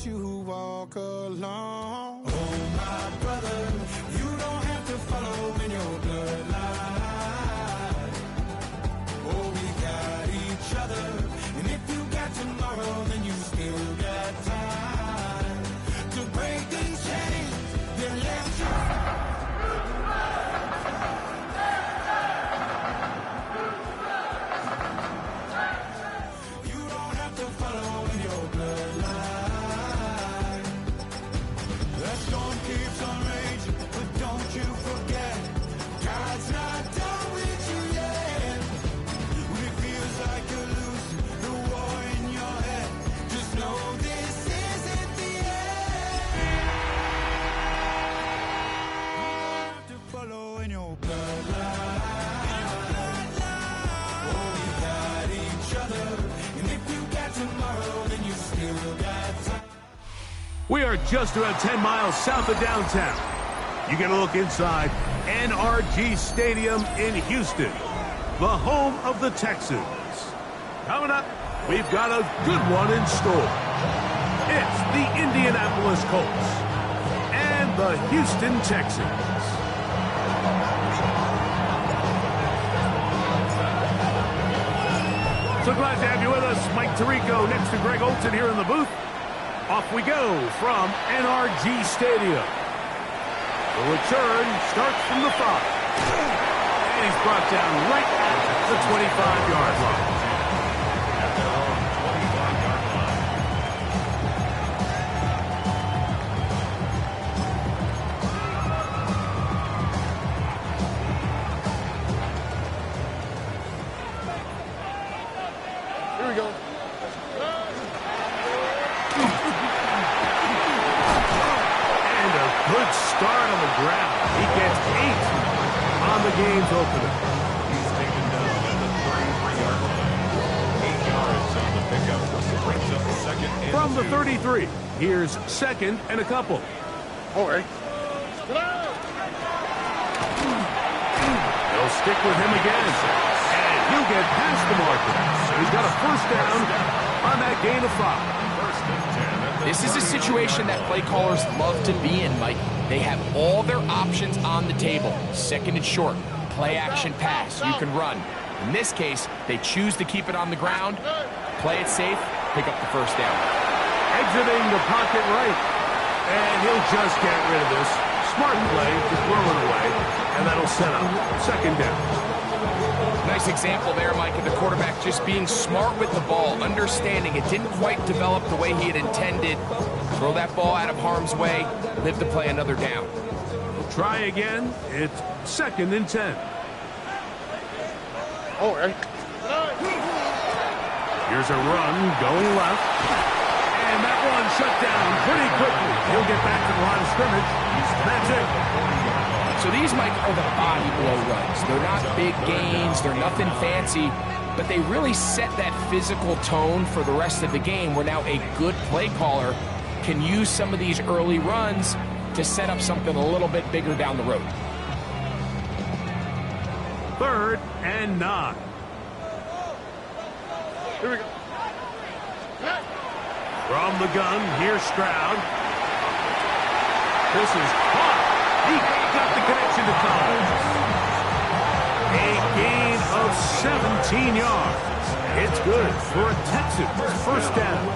you walk alone. Oh, my brother, you don't have to follow in your bloodline. Oh, we got each other, and if you got tomorrow, then you still got time to break these chains. Then let you don't have to follow in your bloodline. That storm keeps on raging, but don't you forget, God's not done with you yet. When it feels like you're losing the war in your head, just know this isn't the end. You don't have to follow in your bloodline. Oh, we got each other, and if you got tomorrow, then you still got time. We are just about 10 miles south of downtown. You get a look inside NRG Stadium in Houston, the home of the Texans. Coming up, we've got a good one in store. It's the Indianapolis Colts and the Houston Texans. So glad to have you with us. Mike Tirico next to Greg Olson here in the booth. Off we go from NRG Stadium. The return starts from the 5. And he's brought down right at the 25-yard line. Here we go. Good start on the ground. He gets 8 on the game's opener. He's taken down at the 33-yard line. 8 yards on the pickup. Brings up second and From the 2. 33, here's second and a couple. All right. They'll stick with him again. And he'll get past the marker. He's got a first down on that gain of 5. First and 10. This is a situation that play callers love to be in, Mike. They have all their options on the table. Second and short, play action pass, you can run. In this case, they choose to keep it on the ground, play it safe, pick up the first down. Exiting the pocket right. And he'll just get rid of this. Smart play to throw it away. And that'll set up second down. Nice example there, Mike, of the quarterback just being smart with the ball, understanding it didn't quite develop the way he had intended. Throw that ball out of harm's way, live to play another down. We'll try again. It's second and 10. All right. Here's a run going left. And that one shut down pretty quickly. He'll get back to the line of scrimmage. That's it. So these, Mike, are the body blow runs. They're not big gains, they're nothing fancy, but they really set that physical tone for the rest of the game where now a good play caller can use some of these early runs to set up something a little bit bigger down the road. Third and 9. Here we go. From the gun, here's Stroud. This is caught. He got the connection to Collins. A gain of 17 yards. It's good for a Texans first down.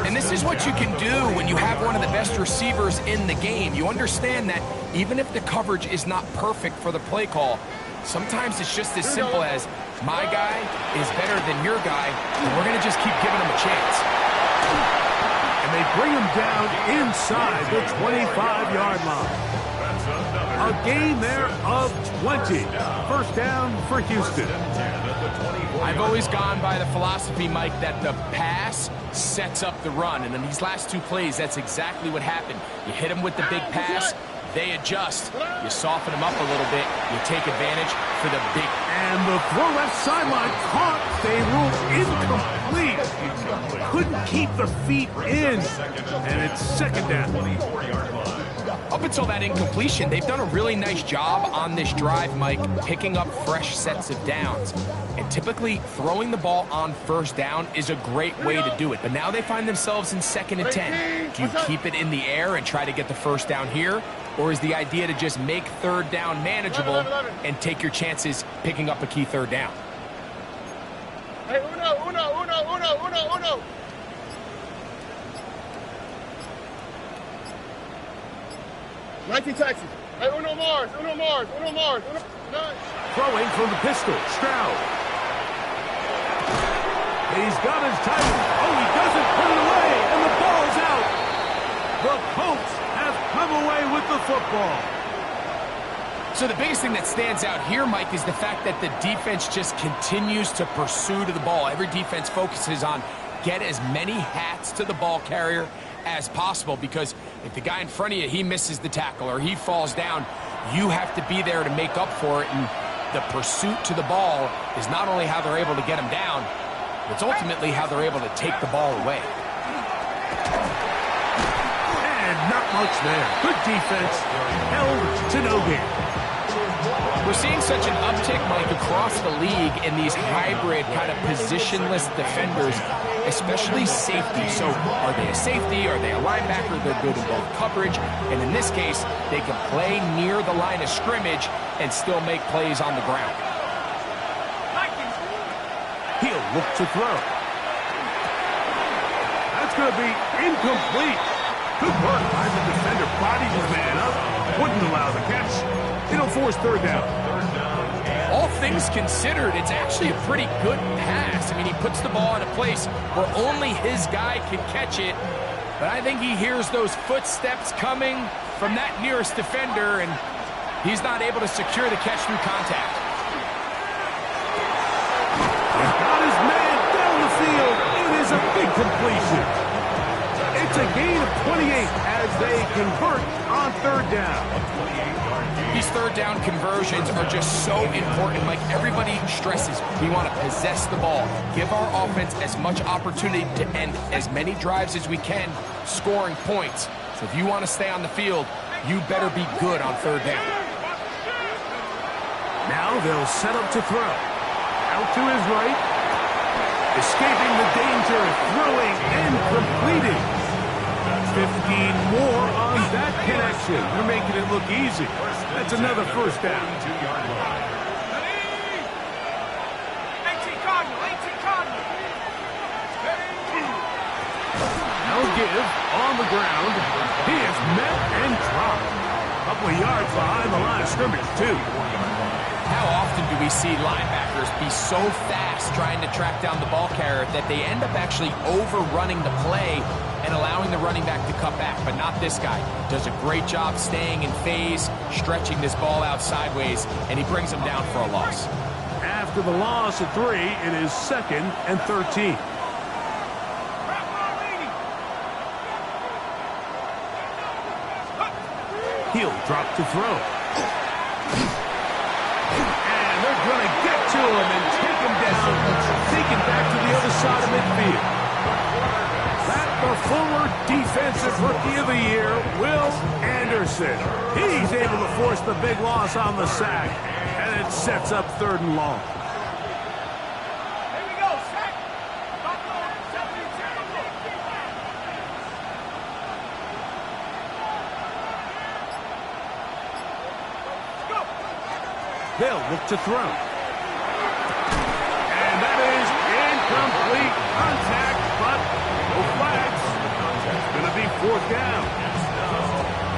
And this is what you can do when you have one of the best receivers in the game. You understand that even if the coverage is not perfect for the play call, sometimes it's just as simple as my guy is better than your guy, and we're going to just keep giving him a chance. And they bring him down inside the 25-yard line. A gain there of 20. First down for Houston. I've always gone by the philosophy, Mike, that the pass sets up the run. And in these last two plays, that's exactly what happened. You hit them with the big pass, they adjust. You soften them up a little bit, you take advantage for the big. And the throw left sideline caught. They ruled incomplete. Couldn't keep the feet in. And it's second down. 24-yard line. Up until that incompletion, they've done a really nice job on this drive, Mike, picking up fresh sets of downs. And typically, throwing the ball on first down is a great way to do it. But now they find themselves in 2nd and 10. Do you keep it in the air and try to get the first down here? Or is the idea to just make 3rd down manageable and take your chances picking up a key 3rd down? Hey, uno. 19 Texans. Hey, uno Mars. Throwing from the pistol, Stroud. He's got his tight end. Oh, he doesn't put it away, and the ball's out. The Colts have come away with the football. So the biggest thing that stands out here, Mike, is the fact that the defense just continues to pursue to the ball. Every defense focuses on get as many hats to the ball carrier as possible, because if the guy in front of you, he misses the tackle or he falls down, you have to be there to make up for it. And the pursuit to the ball is not only how they're able to get him down, it's ultimately how they're able to take the ball away. And not much there. Good defense, held to no gain. We're seeing such an uptick, Mike, across the league in these hybrid kind of positionless defenders, especially safety. So are they a safety? Are they a linebacker? They're good in both coverage. And in this case, they can play near the line of scrimmage and still make plays on the ground. He'll look to throw. That's going to be incomplete. Good work by the defender. Bodied his man up. Wouldn't allow the catch. It'll force 3rd down. All things considered, it's actually a pretty good pass. I mean, he puts the ball in a place where only his guy can catch it. But I think he hears those footsteps coming from that nearest defender, and he's not able to secure the catch through contact. He's got his man down the field. It is a big completion. It's a gain of 28 as they convert on 3rd down. These 3rd down conversions are just so important. Like everybody stresses, we want to possess the ball, give our offense as much opportunity to end as many drives as we can, scoring points. So if you want to stay on the field, you better be good on 3rd down. Now they'll set up to throw. Out to his right. Escaping the danger, throwing and completing. 15 more on that connection. They're making it look easy. That's another 1st down. 18 Cardinal. Now give on the ground. He is met and dropped. A couple of yards behind the line of scrimmage, too. How often do we see linebackers be so fast trying to track down the ball carrier that they end up actually overrunning the play and allowing the running back to cut back? But not this guy. Does a great job staying in phase, stretching this ball out sideways, and he brings him down for a loss. After the loss of 3, it is 2nd and 13. He'll drop to throw. And they're going to get to him and take him down, taken back to the other side of midfield. That the former defensive rookie of the year, Will Anderson. He's able to force the big loss on the sack, and it sets up 3rd and long. Here we go, sack. They'll look to throw. And that is incomplete contact, but no flags. It's going to be 4th down.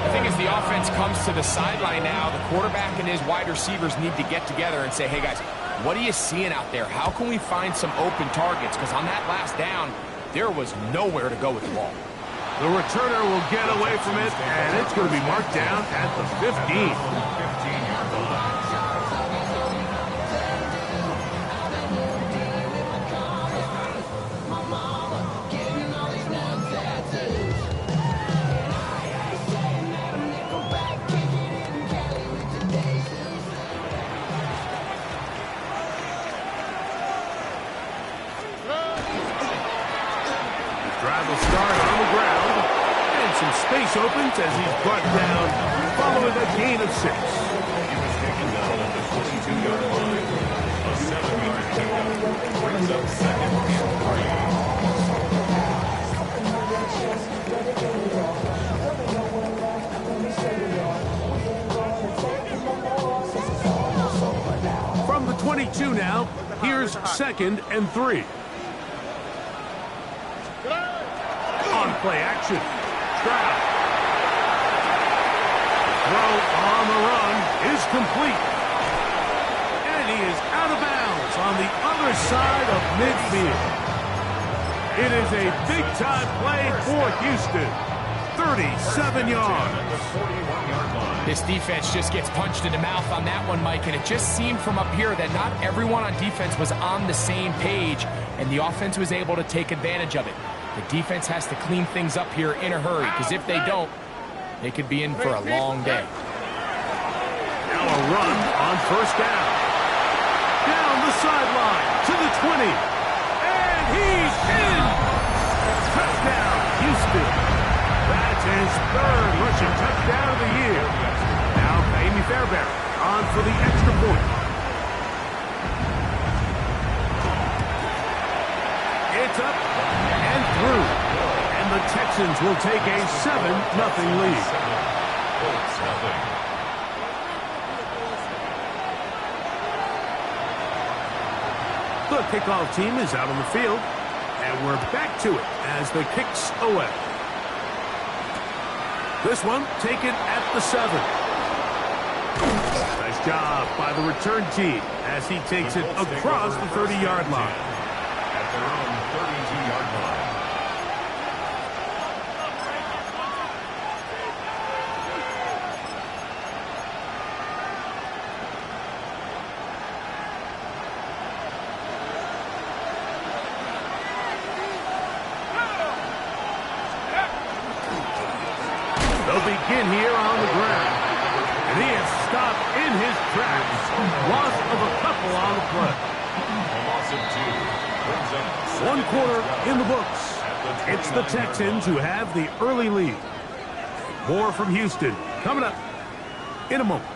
The thing is, the offense comes to the sideline now. The quarterback and his wide receivers need to get together and say, hey, guys, what are you seeing out there? How can we find some open targets? Because on that last down, there was nowhere to go with the ball. The returner will get away from it, and it's going to be marked down at the 15. Drive will start on the ground, and some space space opens as he's brought down following a gain of 6. He was taken down at the 22-yard line. A 7-yard pickup brings up second and 3. From the 22 now, here's 2nd and 3. On play action. Stroud. Throw on the run is complete. And he is out of bounds on the other side of midfield. It is a big-time play for Houston. 37 yards. This defense just gets punched in the mouth on that one, Mike, and it just seemed from up here that not everyone on defense was on the same page, and the offense was able to take advantage of it. The defense has to clean things up here in a hurry, because if they don't, they could be in for a long day. Now a run on 1st down. Down the sideline to the 20. And he's in! Touchdown, Houston. That's his 3rd rushing touchdown of the year. Now Amy Fairbairn on for the extra point. It's up and through. And the Texans will take a 7-0 lead. The kickoff team is out on the field. And we're back to it as the kicks away. This one taken at the 7. Nice job by the return team as he takes it across the 30-yard line. At their own 32-yard line. They'll begin here on the ground. And he is stopped in his tracks. Loss of a couple on the play. A loss of 2 brings up 1 quarter in the books. It's the Texans who have the early lead. More from Houston coming up in a moment.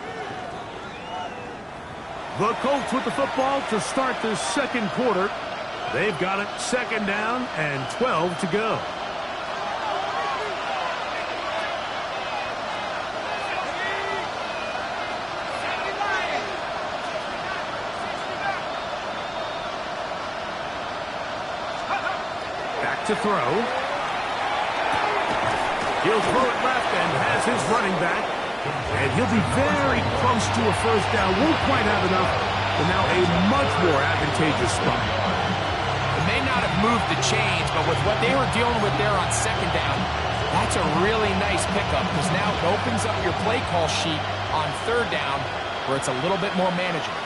The Colts with the football to start the 2nd quarter. They've got it 2nd down and 12 to go. To throw. He'll throw it left and has his running back. And he'll be very close to a 1st down. Won't quite have enough, but now a much more advantageous spot. It may not have moved the chains, but with what they were dealing with there on 2nd down, that's a really nice pickup because now it opens up your play call sheet on 3rd down where it's a little bit more manageable.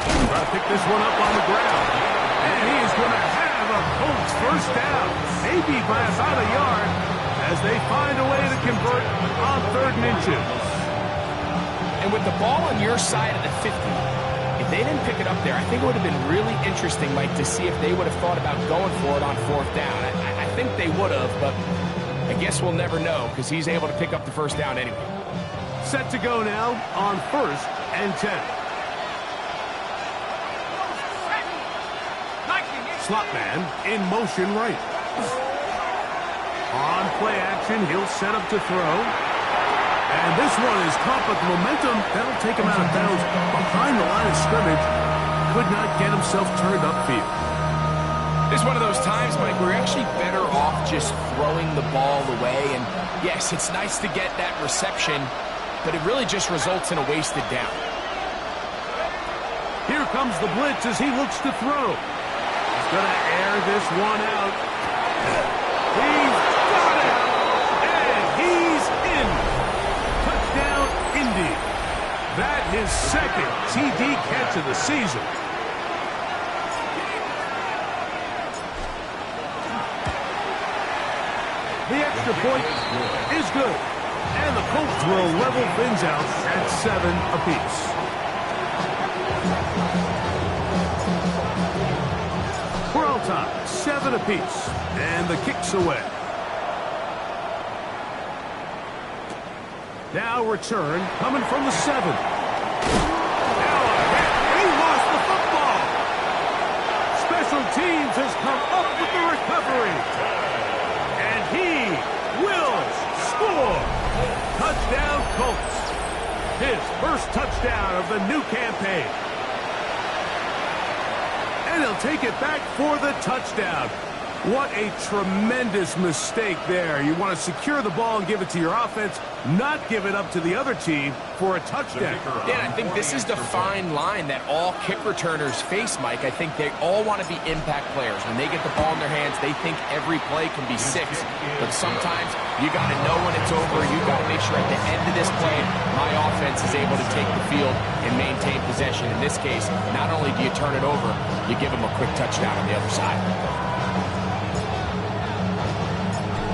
Try to pick this one up on the ground. And he is going to have a Colts 1st down, maybe by about a yard, as they find a way to convert on 3rd and inches. And with the ball on your side of the 50, if they didn't pick it up there, I think it would have been really interesting, Mike, to see if they would have thought about going for it on 4th down. I think they would have, but I guess we'll never know because he's able to pick up the 1st down anyway. Set to go now on 1st and 10. Slot man in motion right. On play action, he'll set up to throw. And this one is caught, but the momentum, that'll take him out of bounds behind the line of scrimmage. Could not get himself turned upfield. It's one of those times, Mike, we're actually better off just throwing the ball away. And yes, it's nice to get that reception, but it really just results in a wasted down. Here comes the blitz as he looks to throw. He's going to air this one out. He's got it! And he's in! Touchdown, Indy. That his 2nd TD catch of the season. The extra point is good. And the Colts will level things out at 7 apiece. We're on top, 7 7 apiece, and the kick's away. Now return coming from the 7. Now a hit, and he lost the football. Special teams has come up with the recovery. And he will score. Touchdown Colts. His first touchdown of the new campaign. And he'll take it back for the touchdown. What a tremendous mistake there. You want to secure the ball and give it to your offense, not give it up to the other team for a touchdown. Yeah, I think this is the fine line that all kick returners face, Mike. I think they all want to be impact players. When they get the ball in their hands, they think every play can be 6. But sometimes you got to know when it's over. You got to make sure at the end of this play, my offense is able to take the field and maintain possession. In this case, not only do you turn it over, you give them a quick touchdown on the other side.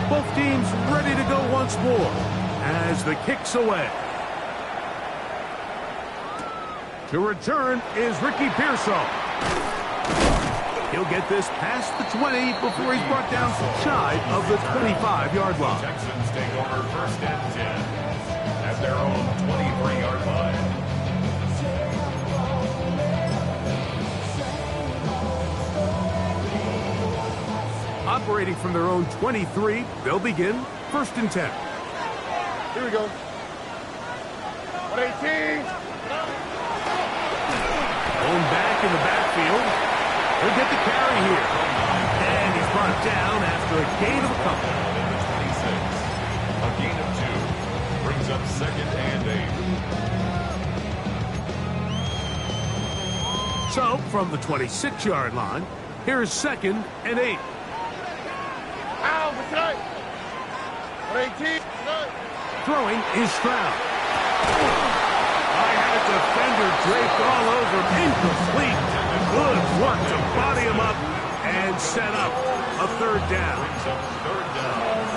Both teams ready to go once more as the kick's away. To return is Ricky Pearsall. He'll get this past the 20 before he's brought down shy of the 25-yard line. Texans take over 1st and 10 at their own 23-yard line. Operating from their own 23, they'll begin 1st and 10. Here we go. 118. Going back in the backfield. He'll get the carry here. And he's brought down after a gain of a couple. A gain of 2 brings up 2nd and 8. So, from the 26-yard line, here's 2nd and 8. Ow, what's that? 118. Throwing is Stroud. I had a defender draped all over him. Incomplete. Good work to body him up and set up a 3rd down.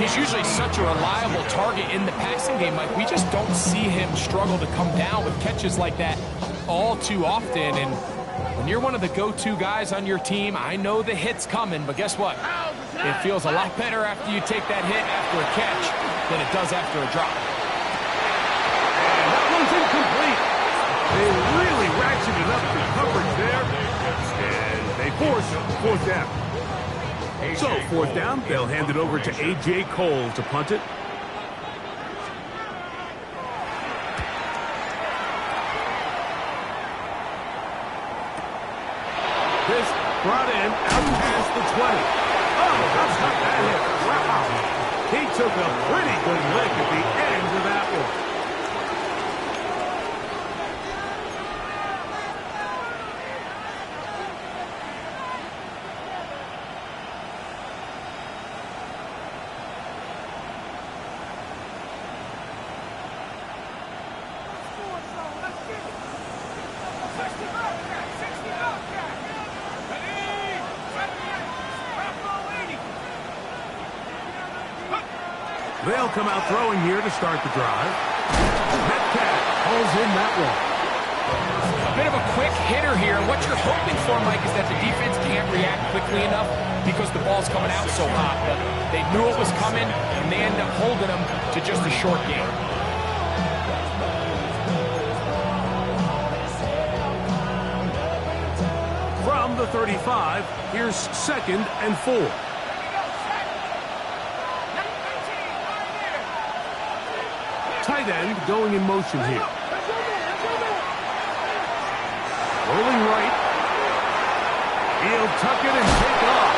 He's usually such a reliable target in the passing game, Mike. We just don't see him struggle to come down with catches like that all too often. And when you're one of the go-to guys on your team, I know the hit's coming, but guess what? It feels a lot better after you take that hit after a catch than it does after a drop. And that one's incomplete. They really ratcheted up the coverage there, and they force 4th down. So, 4th down, they'll hand it over to A.J. Cole to punt it. This brought in out past the 20. Oh, that's not that hit. Wow. He took a pretty good lick at the end of that one. They'll come out throwing here to start the drive. Metcalf pulls in that one. A bit of a quick hitter here. What you're hoping for, Mike, is that the defense can't react quickly enough because the ball's coming out so hot. But they knew it was coming, and they end up holding them to just a short game. From the 35, here's 2nd and 4. Tight end going in motion here. Rolling right. He'll tuck it and take off.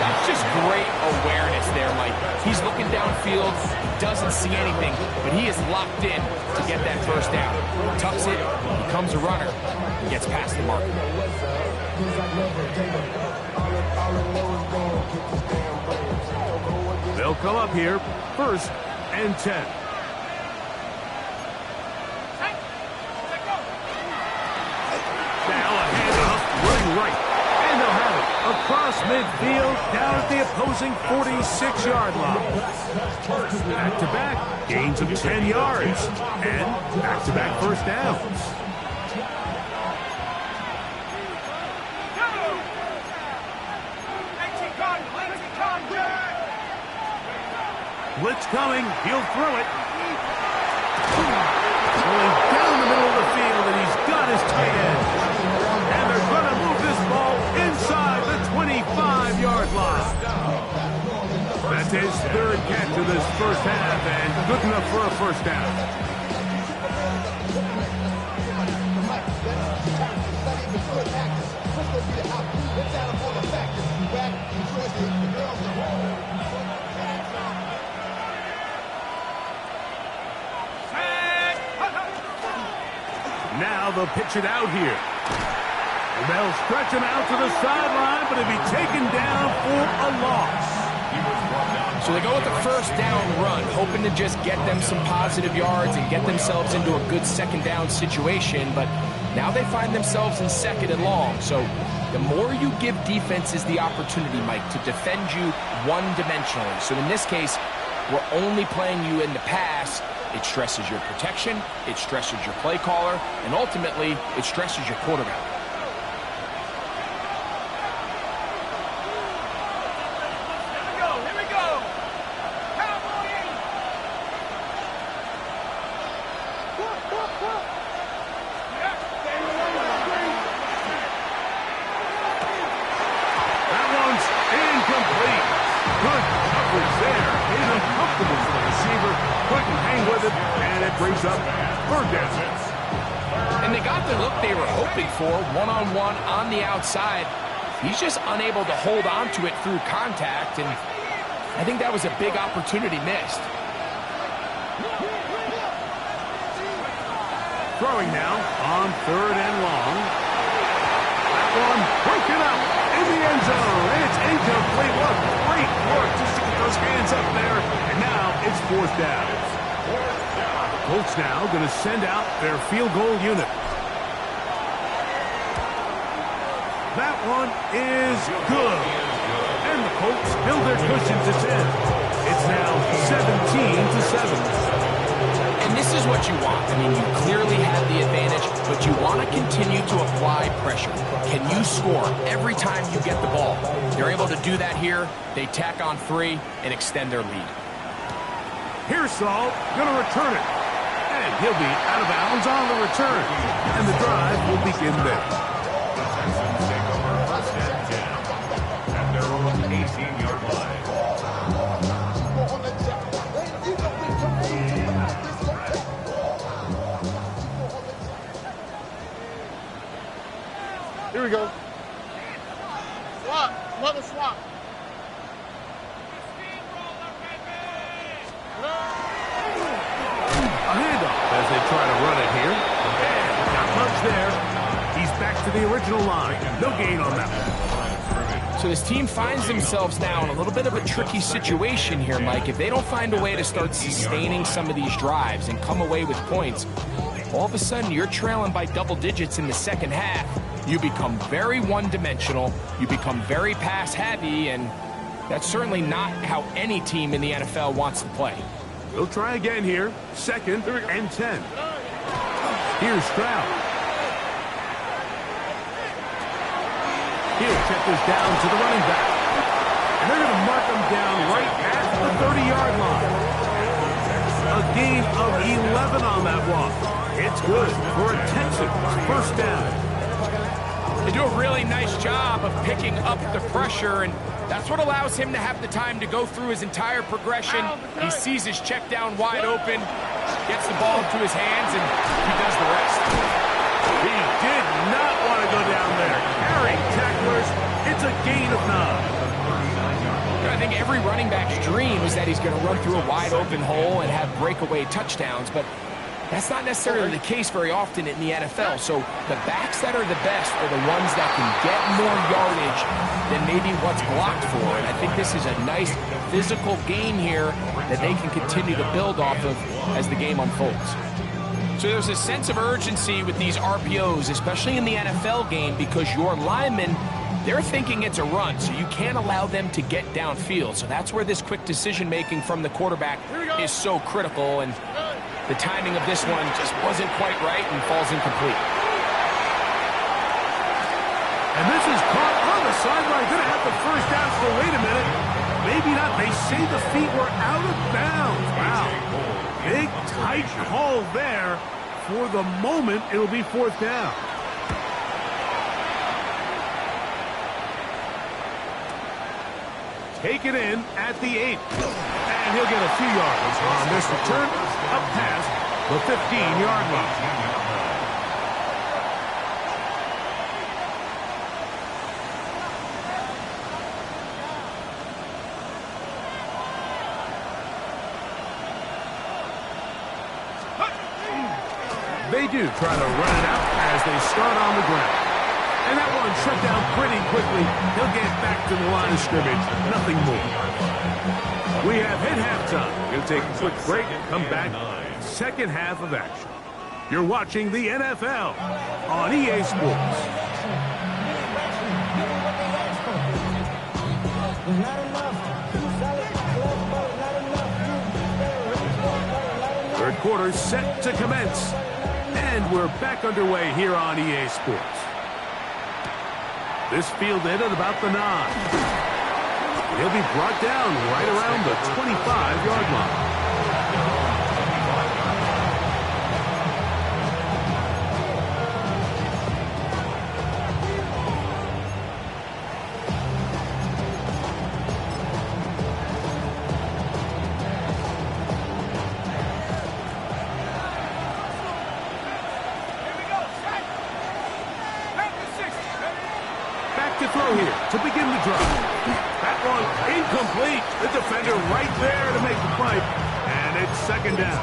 That's just great awareness there, Mike. He's looking downfield, doesn't see anything, but he is locked in to get that 1st down. Tucks it, becomes a runner, and gets past the mark. They'll come up here, 1st and 10. Now a handoff, running right. And they'll have it across midfield, down at the opposing 46-yard line. Back-to-back, gains of 10 yards. And back-to-back 1st downs. Blitz coming. He'll throw it. Going down the middle of the field, and he's got his tight end. And they're going to move this ball inside the 25-yard line. That's his third catch of this first half, and good enough for a first down. Now they'll pitch it out here. They'll stretch him out to the sideline, but he'll be taken down for a loss. So they go with the first down run, hoping to just get them some positive yards and get themselves into a good second down situation, but now they find themselves in second and long. So the more you give defenses the opportunity, Mike, to defend you one-dimensionally. So in this case, we're only playing you in the pass. It stresses your protection, it stresses your play caller, and ultimately, it stresses your quarterback. Brings up third down. And they got the look they were hoping for, one-on-one on the outside. He's just unable to hold on to it through contact, and I think that was a big opportunity missed. Throwing now on third and long. That one broken up in the end zone, and it's incomplete. What great work just to get those hands up there, and now it's fourth down. Colts now going to send out their field goal unit. That one is good. And the Colts build their cushion to 10. It's now 17-7. And this is what you want. I mean, you clearly have the advantage, but you want to continue to apply pressure. Can you score every time you get the ball? They're able to do that here. They tack on 3 and extend their lead. Here's Saul, going to return it. And he'll be out of bounds on the return. And the drive will begin there. The Texans take over first and 10 at their own 18-yard line. Here we go. Swap. Another swap. A handoff as they try to run it here. And not much there. He's back to the original line. No gain on that one. So this team finds themselves now in a little bit of a tricky situation here, Mike. If they don't find a way to start sustaining some of these drives and come away with points, all of a sudden you're trailing by double digits in the second half. You become very one-dimensional. You become very pass-heavy, and that's certainly not how any team in the NFL wants to play. We'll try again here. Second and 10. Here's Stroud. He'll check this down to the running back. And they're going to mark him down right at the 30-yard line. A gain of 11 on that one. It's good for a Texans first down. They do a really nice job of picking up the pressure, and that's what allows him to have the time to go through his entire progression. He sees his check down wide open, gets the ball into his hands, and he does the rest. He did not want to go down there. Carrying tacklers, it's a gain of 9. I think every running back's dream is that he's going to run through a wide open hole and have breakaway touchdowns, but that's not necessarily the case very often in the NFL. So the backs that are the best are the ones that can get more yardage than maybe what's blocked for. And I think this is a nice physical game here that they can continue to build off of as the game unfolds. So there's a sense of urgency with these RPOs, especially in the NFL game, because your linemen, they're thinking it's a run, so you can't allow them to get downfield. So that's where this quick decision-making from the quarterback is so critical, and the timing of this one just wasn't quite right and falls incomplete. And this is caught on the sideline. Going to have the first down, so wait a minute. Maybe not. They say the feet were out of bounds. Wow. Big, tight call there. For the moment, it'll be 4th down. Take it in at the 8. And he'll get a few yards on this return up past the 15-yard line. They do try to run it out as they start on the ground. And that one shut down pretty quickly. He'll get back to the line of scrimmage. Nothing more. We have hit halftime. We'll take a quick break and come back. Second half of action. You're watching the NFL on EA Sports. Third quarter set to commence. And we're back underway here on EA Sports. This fielded at about the 9. He'll be brought down right around the 25-yard line. To throw here to begin the drive. That one incomplete. The defender right there to make the play. And it's 2nd down.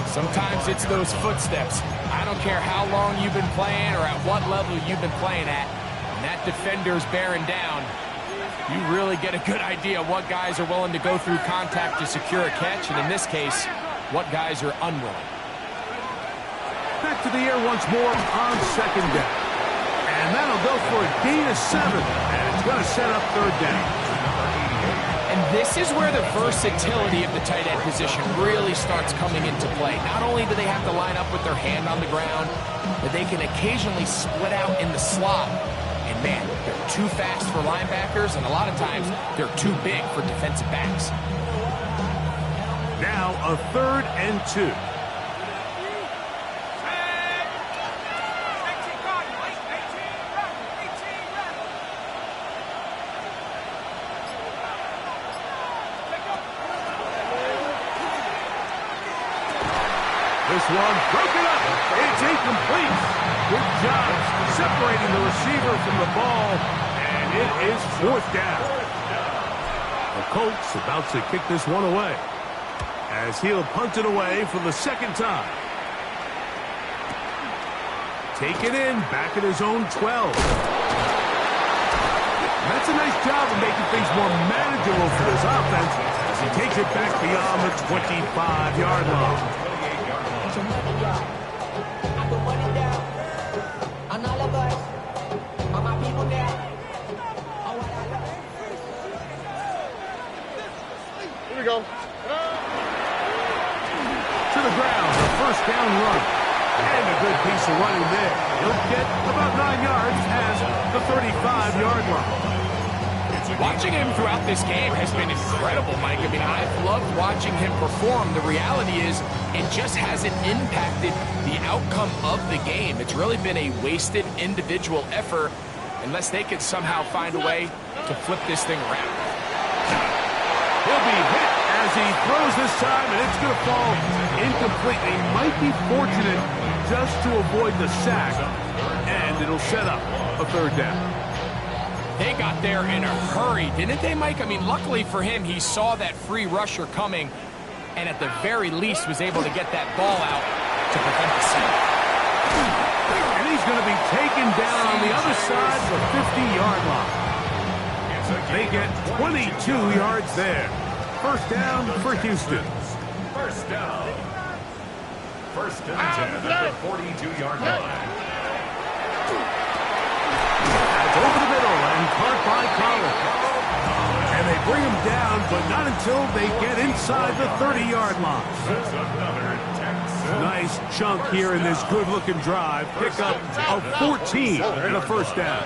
Sometimes it's those footsteps. I don't care how long you've been playing or at what level you've been playing at. When that defender's bearing down, you really get a good idea of what guys are willing to go through contact to secure a catch, and in this case, what guys are unwilling. Back to the air once more on 2nd down. And that'll go for a gain of 7. And it's going to set up 3rd down. And this is where the versatility of the tight end position really starts coming into play. Not only do they have to line up with their hand on the ground, but they can occasionally split out in the slot. And man, they're too fast for linebackers, and a lot of times they're too big for defensive backs. Now a 3rd and 2. This one broken up. It's incomplete. Good job separating the receiver from the ball. And it is 4th down. The Colts about to kick this one away as he'll punt it away for the 2nd time. Take it in back at his own 12. And that's a nice job of making things more manageable for this offense as he takes it back beyond the 25-yard line. Here we go. To the ground, a 1st down run. And a good piece of running there. He'll get about 9 yards as the 35-yard line. Watching him throughout this game has been incredible, Mike. I mean, I've loved watching him perform. The reality is it just hasn't impacted the outcome of the game. It's really been a wasted individual effort unless they could somehow find a way to flip this thing around. He'll be hit as he throws this time, and it's going to fall incomplete. They might be fortunate just to avoid the sack, and it'll set up a 3rd down. They got there in a hurry, didn't they, Mike? I mean, luckily for him, he saw that free rusher coming and at the very least was able to get that ball out to prevent the sack. And he's going to be taken down on the other side of the 50-yard line. They get 22 yards there. 1st down for Houston. 1st down. 1st and 10 at the 42-yard line. Over the middle and caught by Collins. And they bring him down, but not until they get inside the 30-yard line. Nice chunk here in this good-looking drive. Pick up of 14 and a 1st down.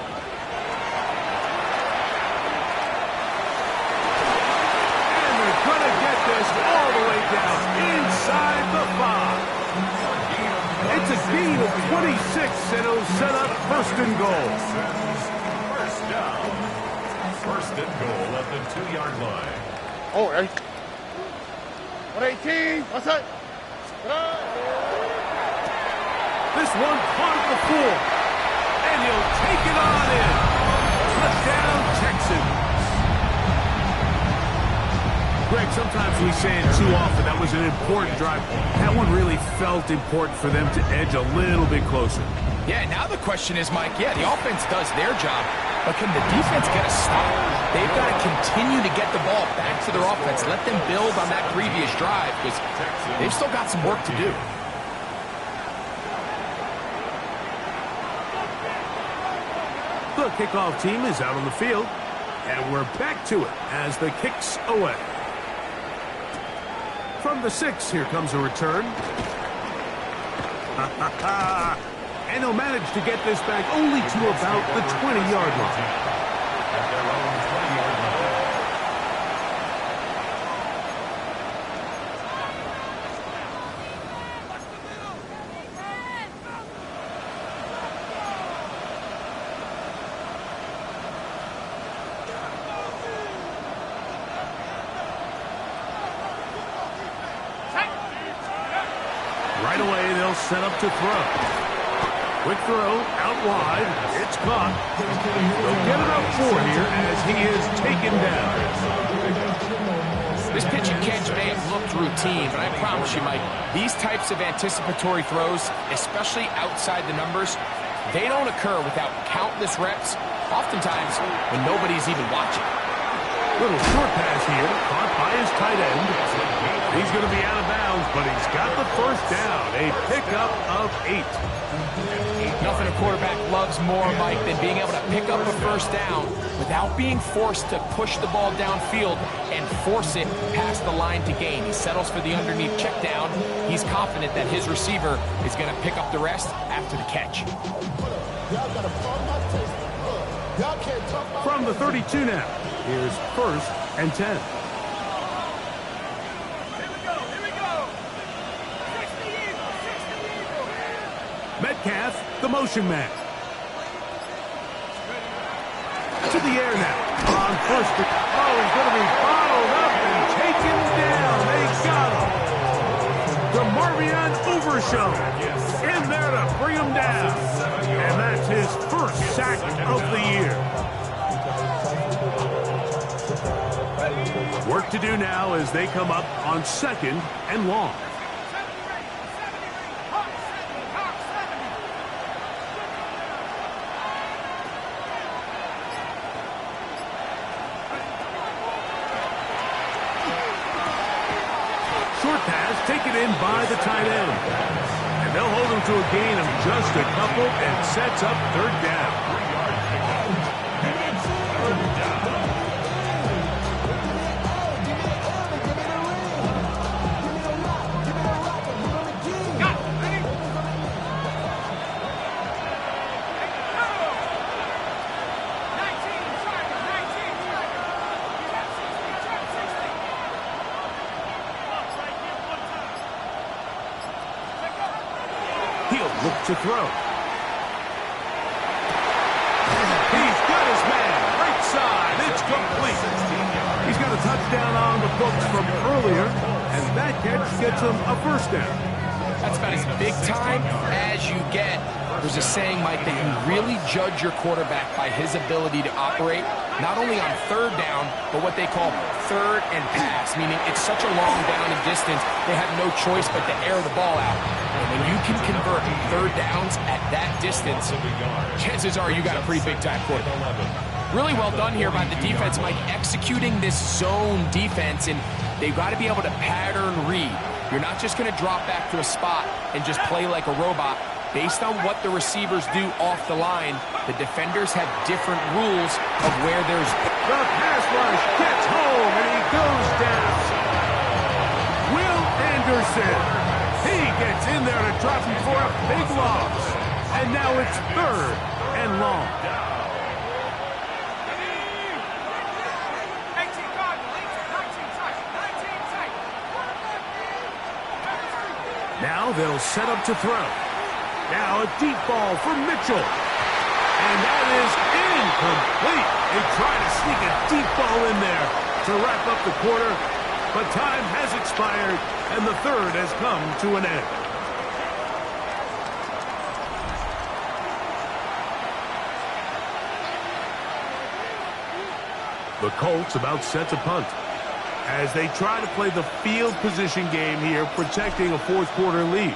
inside the 5. It's a gain of 26, and it'll set up first and goal. First down. First and goal at the 2-yard line. Oh, ready? 118. What's that? This one caught at the 4, and he'll take it on in. Touchdown, Texans. Greg, sometimes we say it too often. That was an important drive. That one really felt important for them to edge a little bit closer. Yeah, now the question is, Mike, the offense does their job, but can the defense get a stop? They've got to continue to get the ball back to their offense. Let them build on that previous drive because they've still got some work to do. The kickoff team is out on the field, and we're back to it as the kick's away. From the 6, here comes a return. And he'll manage to get this back only to about the 20-yard line. At their own 20-yard line. Right away, they'll set up to throw. Quick throw, out wide. It's caught. They'll get it up 4 here as he is taken down. This pitch and catch may have looked routine, but I promise you, Mike, these types of anticipatory throws, especially outside the numbers, they don't occur without countless reps, oftentimes when nobody's even watching. Little short pass here, caught by his tight end. He's going to be out of bounds, but he's got the first down. A pickup of 8. Nothing a quarterback loves more, Mike, than being able to pick up a first down without being forced to push the ball downfield and force it past the line to gain. He settles for the underneath check down. He's confident that his receiver is going to pick up the rest after the catch. From the 32 now, here's first and 10. Metcalf, the motion man. To the air now. On first. Oh, he's going to be bottled up and taken down. They got him. DeMarvion Overshown in there to bring him down. And that's his first sack of the year. Work to do now as they come up on 2nd and long. Short pass taken in by the tight end. And they'll hold him to a gain of just a couple and sets up 3rd down. Look to throw. He's got his man. Right side. It's complete. He's got a touchdown on the books from earlier, and that catch gets him a first down. That's about as big time as you get. There's a saying, Mike, that you really judge your quarterback by his ability to operate not only on 3rd down, but what they call 3rd and pass, meaning it's such a long down and distance, they have no choice but to air the ball out. And when you can convert 3rd downs at that distance, chances are you got a pretty big-time quarterback. Really well done here by the defense, Mike, executing this zone defense, and they've got to be able to pattern read. You're not just going to drop back to a spot and just play like a robot. Based on what the receivers do off the line, the defenders have different rules of where there's... The pass rush gets home, and he goes down. Will Anderson. He gets in there to drop him for a big loss. And now it's 3rd and long. Now they'll set up to throw. Now a deep ball for Mitchell. And that is incomplete. They try to sneak a deep ball in there to wrap up the quarter, but time has expired, and the third has come to an end. The Colts about set to punt as they try to play the field position game here, protecting a fourth quarter lead.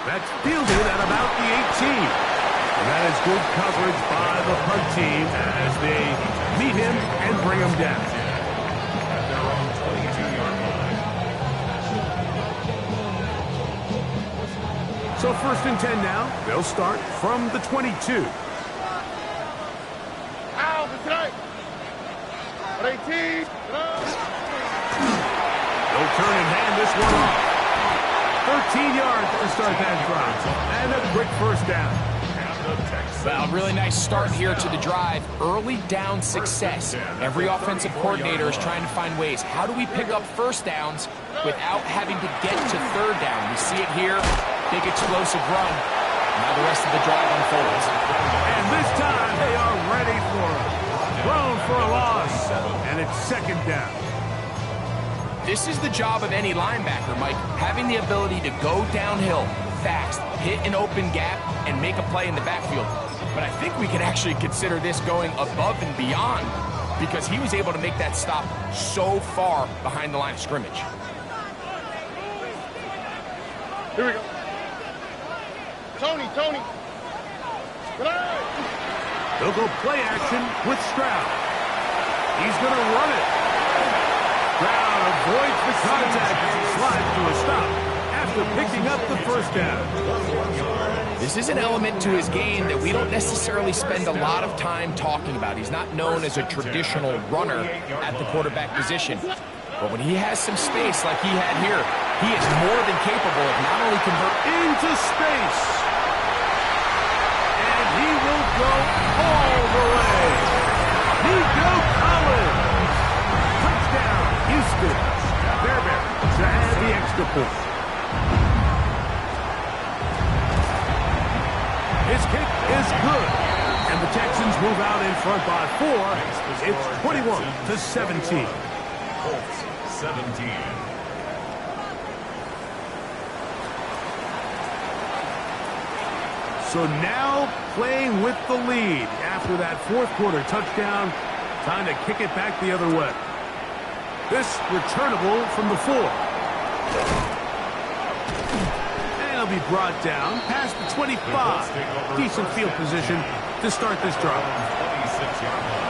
That's fielded at about the 18. And that is good coverage by the punt team as they meet him and bring him down. At their own 22-yard line. So 1st and 10 now. They'll start from the 22. Ow, for tonight. 18. They'll turn and hand this one off. 13 yards to start that drive. And a quick first down. Well, really nice start here to the drive. Early down success. Every offensive coordinator is trying to find ways. How do we pick up first downs without having to get to third down? We see it here. Big explosive run. Now the rest of the drive unfolds. And this time they are ready for it. Thrown for a loss. And it's 2nd down. This is the job of any linebacker, Mike, having the ability to go downhill fast, hit an open gap, and make a play in the backfield. But I think we can actually consider this going above and beyond because he was able to make that stop so far behind the line of scrimmage. Here we go. Tony. They'll go play action with Stroud. He's going to run it. Stroud avoids the contact and slides to a stop after picking up the first down. This is an element to his game that we don't necessarily spend a lot of time talking about. He's not known as a traditional runner at the quarterback position. But when he has some space like he had here, he is more than capable of not only converting into space. And he will go all the way. Nico Collins. Touchdown, Houston. Bear to add the extra point. His kick is good. And the Texans move out in front by 4. It's 21-17. Colts 17. So now playing with the lead after that fourth quarter touchdown. Time to kick it back the other way. This returnable from the 4. And it'll be brought down past the 25. Decent field position to start this drive. 26-yard line.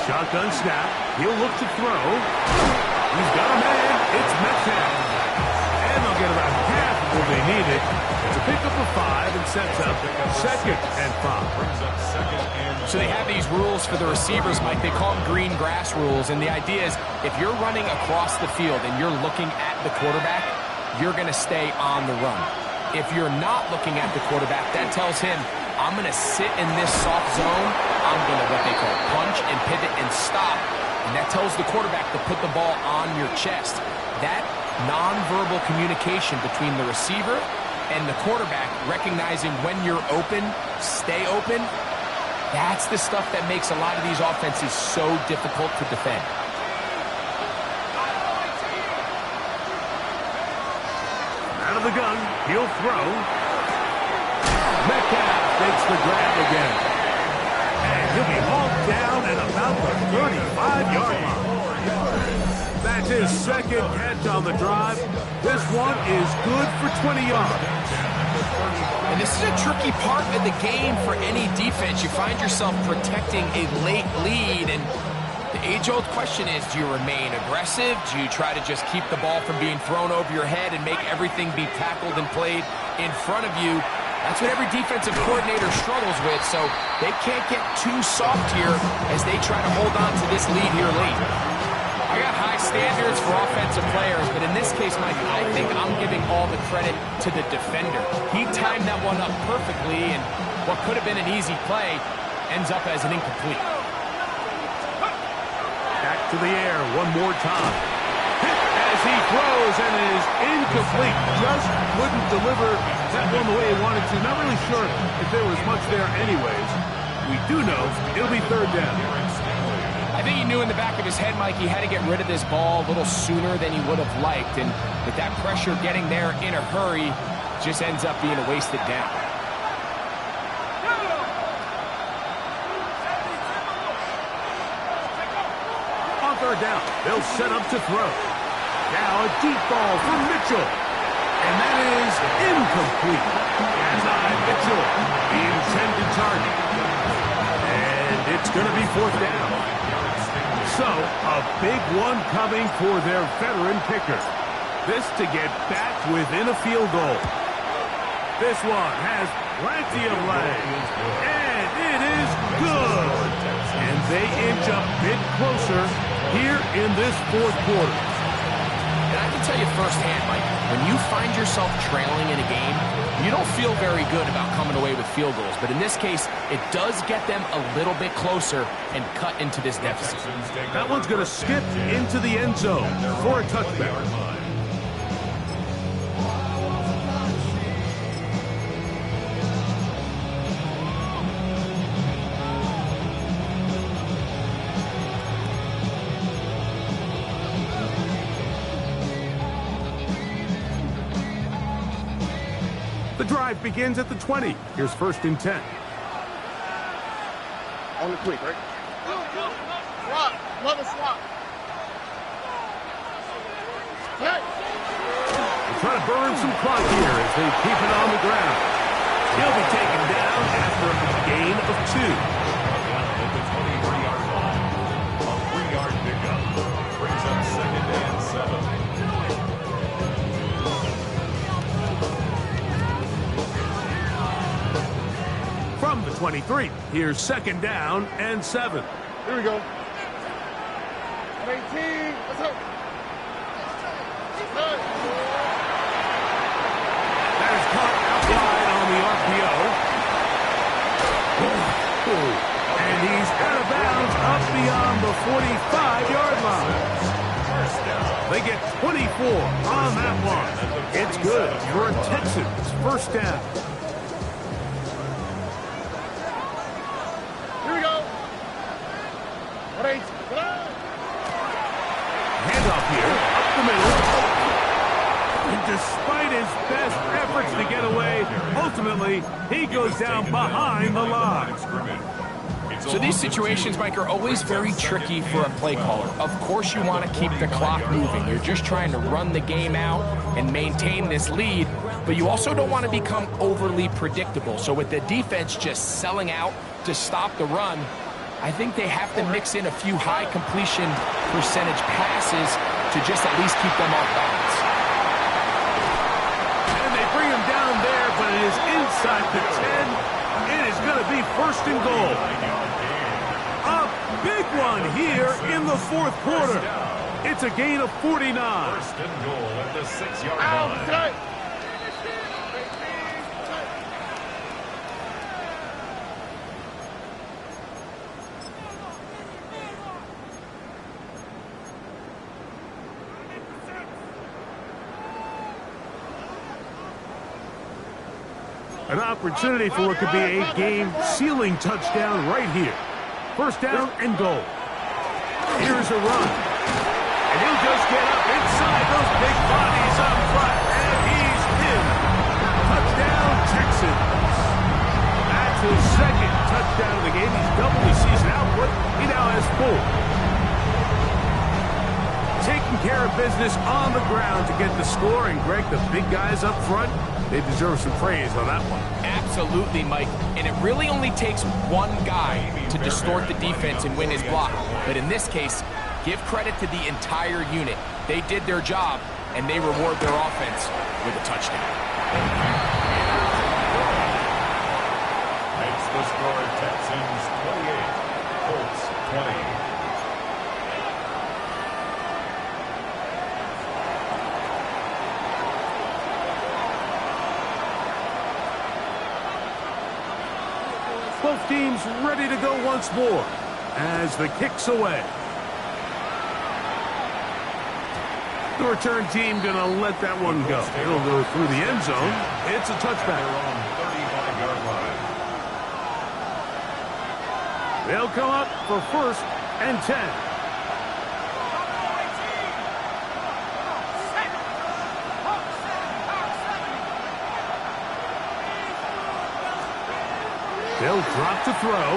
Shotgun snap. He'll look to throw. He's got a man. It's Metcalf. And they'll get about half of what they needed to pick up a 5 and sets up 2nd and 5. So they have these rules for the receivers, Mike. They call them green grass rules. And the idea is if you're running across the field and you're looking at the quarterback, you're going to stay on the run. If you're not looking at the quarterback, that tells him, I'm going to sit in this soft zone. I'm going to what they call punch and pivot and stop. And that tells the quarterback to put the ball on your chest. That nonverbal communication between the receiver and the quarterback, recognizing when you're open, stay open, that's the stuff that makes a lot of these offenses so difficult to defend. Out of the gun, he'll throw. Metcalf takes the grab again. And he'll be hauled down at about the 35-yard line. That's his 2nd catch on the drive. This one is good for 20 yards. And this is a tricky part of the game for any defense. You find yourself protecting a late lead, and the age-old question is, do you remain aggressive? Do you try to just keep the ball from being thrown over your head and make everything be tackled and played in front of you? That's what every defensive coordinator struggles with, so they can't get too soft here as they try to hold on to this lead here late. I got high standards for offensive players, but in this case, Mike, I think I'm giving all the credit to the defender. He timed that one up perfectly, and what could have been an easy play ends up as an incomplete. Back to the air one more time. Hit as he throws, and it is incomplete. Just couldn't deliver that one the way he wanted to. Not really sure if there was much there anyways. We do know it'll be third down. I think he knew in the back of his head, Mike, he had to get rid of this ball a little sooner than he would have liked. And with that pressure getting there in a hurry, just ends up being a wasted down. On third down, they'll set up to throw. Now a deep ball for Mitchell. And that is incomplete. As Mitchell, the intended target. And it's going to be fourth down. So, a big one coming for their veteran kicker. This to get back within a field goal. This one has plenty of legs. And it is good. And they inch a bit closer here in this fourth quarter. And I can tell you firsthand, Mike, when you find yourself trailing in a game, you don't feel very good about coming away with field goals. But in this case, it does get them a little bit closer and cut into this deficit. That one's going to skip into the end zone for a touchback. The drive begins at the 20. Here's first and 10. On the quick, right? Swap. Love a swap. Hey. They try to burn some clock here as they keep it on the ground. He'll be taken down after a gain of 2. At the 23-yard line. A 3-yard pickup. Brings up second and 7. From the 23, here's second down and 7. Here we go. 18. Let's go. That is caught outside on the RPO. And he's out of bounds up beyond the 45-yard line. They get 24 on that one. It's good for a Texans first down. Handoff here, up the middle. And despite his best efforts to get away, ultimately, he goes down behind the line. So these situations, Mike, are always very tricky for a play caller. Of course you want to keep the clock moving. You're just trying to run the game out and maintain this lead, but you also don't want to become overly predictable. So with the defense just selling out to stop the run, I think they have to mix in a few high completion percentage passes to just at least keep them off balance. And they bring him down there, but it is inside the 10. It is going to be first and goal. A big one here in the fourth quarter. It's a gain of 49. First and goal at the 6-yard line. An opportunity for what could be a game-sealing touchdown right here. First down and goal. Here's a run. And he'll just get up inside those big bodies up front. And he's in. Touchdown, Texans. That's his second touchdown of the game. He's doubled his season output. He now has 4. Taking care of business on the ground to get the score. And, Greg, the big guys up front, they deserve some praise on that one. Absolutely, Mike. And it really only takes one guy to distort the defense and win his block. But in this case, give credit to the entire unit. They did their job, and they reward their offense with a touchdown. the score, Texans 28, Colts 20. Both teams ready to go once more as the kick's away. The return team going to let that one go. It'll go through the end zone. It's a touchback. They'll come up for 1st and 10. They'll drop to throw.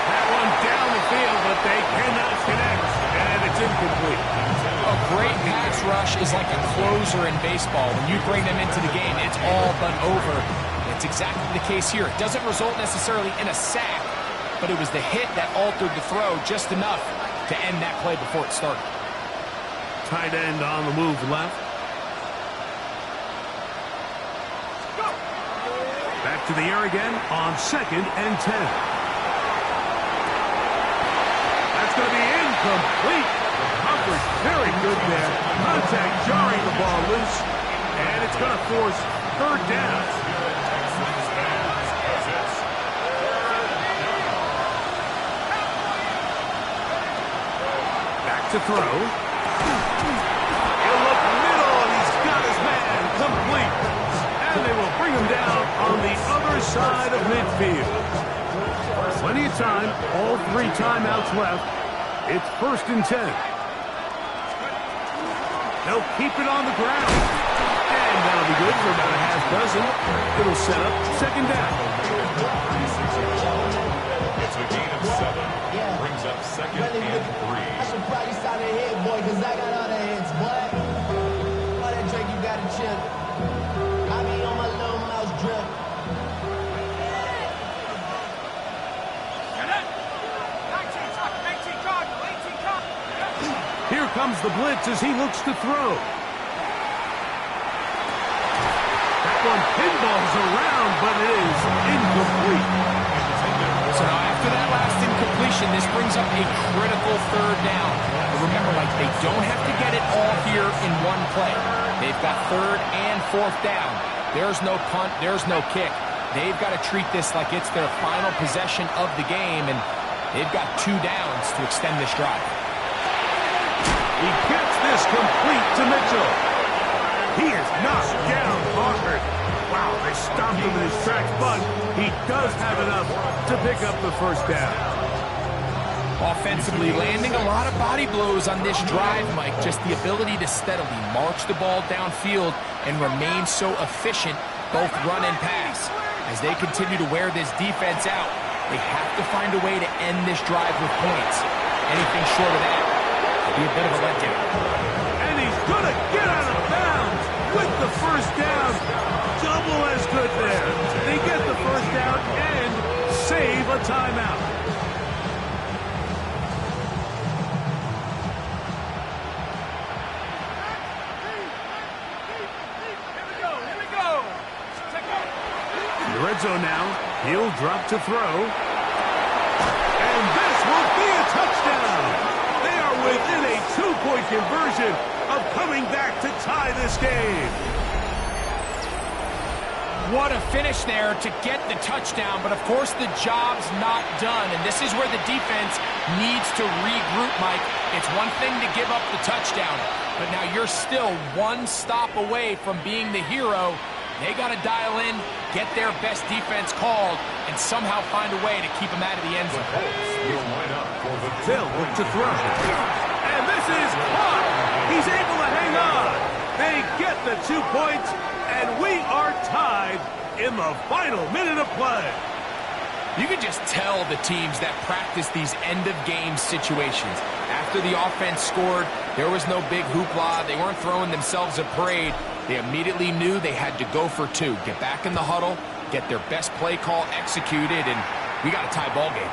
That one down the field, but they cannot connect, and it's incomplete. A great pass rush is like a closer in baseball. When you bring them into the game, it's all but over. It's exactly the case here. It doesn't result necessarily in a sack, but it was the hit that altered the throw just enough to end that play before it started. Tight end on the move left. Back to the air again on 2nd and 10. That's going to be incomplete. The coverage very good there. Contact jarring the ball loose, and it's going to force 3rd down. Back to throw. He'll look middle, and he's got his man complete. And they will bring him down on the other side of midfield. Plenty of time, all 3 timeouts left. It's 1st and 10. They'll keep it on the ground. And that'll be good for about a half dozen. It'll set up 2nd down. It's a gain of 7. Brings up 2nd and 3. I should probably sign a hit, boy, because I got all the hits, boy. All that drink, you got to chill. I be on my little mouse drip. Here comes the blitz as he looks to throw. That one pinballs around, but it is incomplete. So now after that last incompletion, this brings up a critical 3rd down. But remember, Mike, they don't have to get it all here in one play. They've got 3rd and 4th down. There's no punt. There's no kick. They've got to treat this like it's their final possession of the game, and they've got 2 downs to extend this drive. He gets this complete to Mitchell. He is knocked down hard. Wow, they stopped him in his tracks, but he does have enough to pick up the 1st down. Offensively, landing a lot of body blows on this drive, Mike. Just the ability to steadily march the ball downfield and remain so efficient, both run and pass. As they continue to wear this defense out, they have to find a way to end this drive with points. Anything short of that will be a bit of a letdown. And he's going to get out of bounds with the 1st down. Double as good there. They get the 1st down and save a timeout. Red zone now. He'll drop to throw. And this will be a touchdown. They are within a 2-point conversion of coming back to tie this game. What a finish there to get the touchdown, but of course the job's not done, and this is where the defense needs to regroup, Mike. It's one thing to give up the touchdown, but now you're still 1 stop away from being the hero. They got to dial in, get their best defense called, and somehow find a way to keep them out of the end zone. They'll look to throw. And this is caught. He's able to hang on. They get the 2 points, and we are tied in the final minute of play. You can just tell the teams that practice these end-of-game situations. After the offense scored, there was no big hoopla. They weren't throwing themselves a parade. They immediately knew they had to go for 2. Get back in the huddle, get their best play call executed, and we got a tie ball game.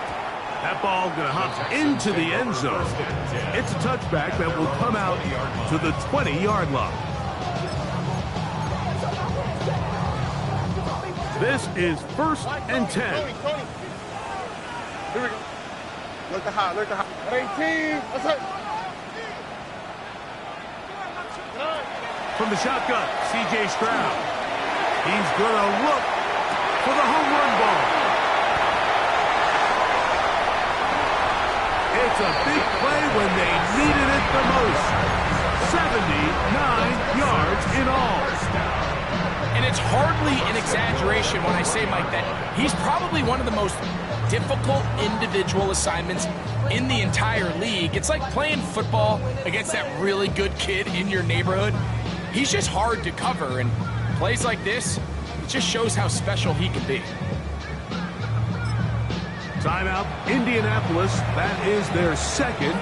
That ball going to hop into the end zone. It's a touchback that will come out to the 20-yard line. This is 1st and 10. Tony. Here we go. Look the high, look the high. 18. What's up? From the shotgun, C.J. Stroud. He's going to look for the home run ball. It's a big play when they needed it the most. 79 yards in all. And it's hardly an exaggeration when I say, Mike, that he's probably one of the most difficult individual assignments in the entire league. It's like playing football against that really good kid in your neighborhood. He's just hard to cover, and plays like this, it just shows how special he can be. Timeout, Indianapolis. That is their second.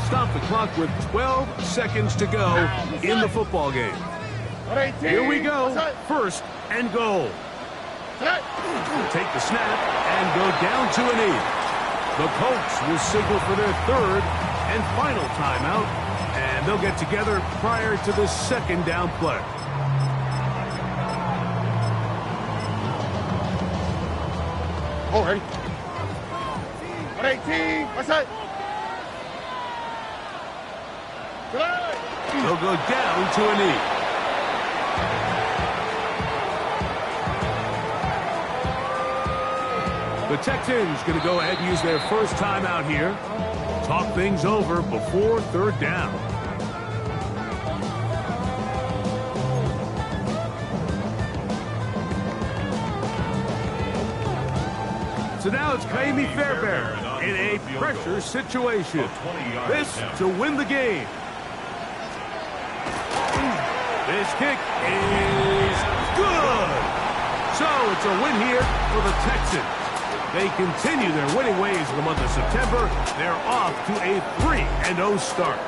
Stop the clock with 12 seconds to go in the football game. Here we go. 1st and goal. Take the snap and go down to a knee. The Colts will signal for their 3rd and final timeout, and they'll get together prior to the 2nd down play. Oh, ready? 18. What's that? They'll go down to a knee. The Texans going to go ahead and use their first timeout here. Talk things over before 3rd down. So now it's Kaimi Fairbairn in a pressure situation. This to win the game. This kick is good. So it's a win here for the Texans. They continue their winning ways in the month of September. They're off to a 3-0 start.